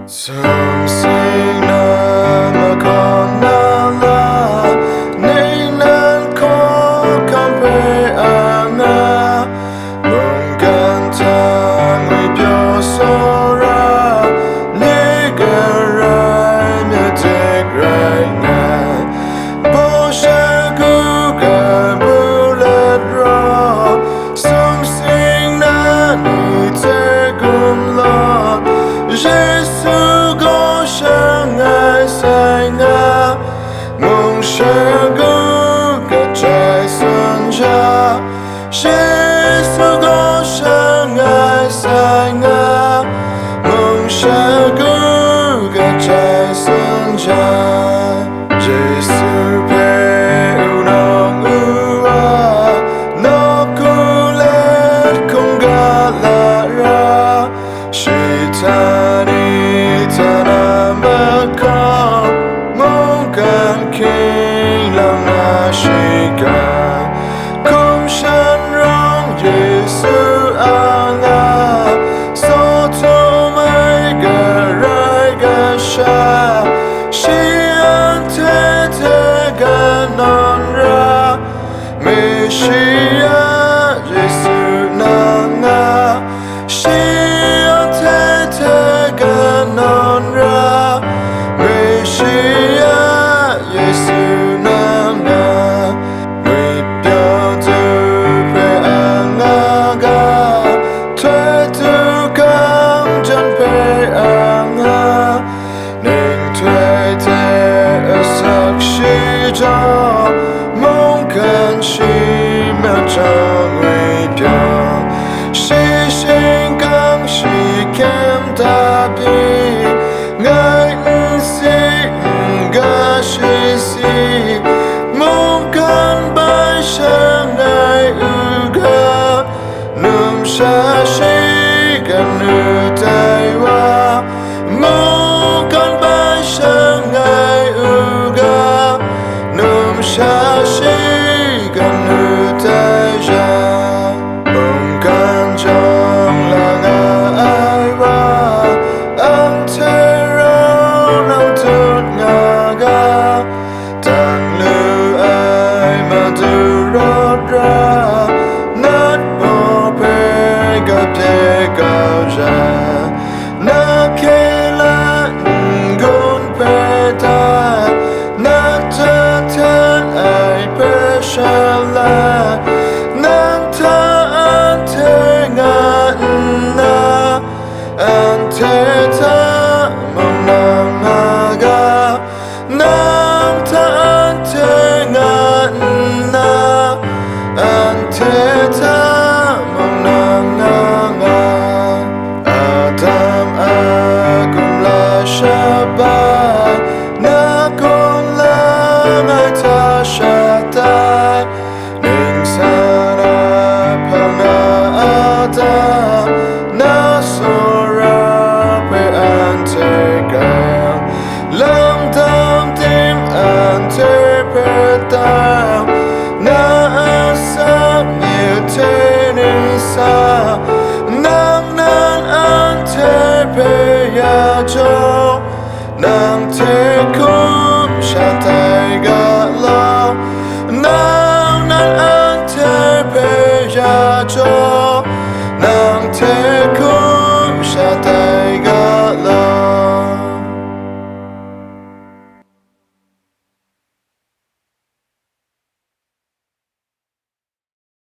Some sing na con na la nay nan con compre ana mong gan ta người bio sora nay garai me tek rai na bo sha gu ga bullet raw some sing na ni te gum la Jesus go shangai sai nga mong shagu ga chai sun ja Jesus go shangai sai nga mong shagu ga chai sun ja Jesus pe unong ua no kulet kong ga la ra Shitani tanamaka Mogan king lam na shika Kum shan rong Yesu anga Soto mai garai gasha Shian te te ganonra Meshia Yesu nanga Shian te te ganonra Meshia Yesu nanga Midyo tu pe angaga Tue tu kam jan pe anga Ning tue te asak shi ja Mong kan shi me chang ui pyang Shi shing gang shi kem ta pi Ngai si ga shi si Mong kan bai sha ngai u ga Num sha shi gan nu tai wa Mong kan bai sha ngai u ga Num sha shi gan nu tai ja Mong kan chong la nga ai wa Ang te rao nang tut nga ga Tang lu ai ma du rot ra Nat bo pe ga pye gao ja Na ke la ngun pe ta Na ta ta ai pe sha la Nang ta an te nga na An te ta mong nang nga ga Nang ta an te nga na An te ta mong nang nga nga Adam akum la shabbat Na kong la ngai ta shatai Ning sana pang na Adam Na sora pe an te gam Lam dam tim an te pe dam Na asam như te ni sa Nang nan an te pe ya jo Nang te kum sha tai ga la Nang nan an te pe ya jo Nang te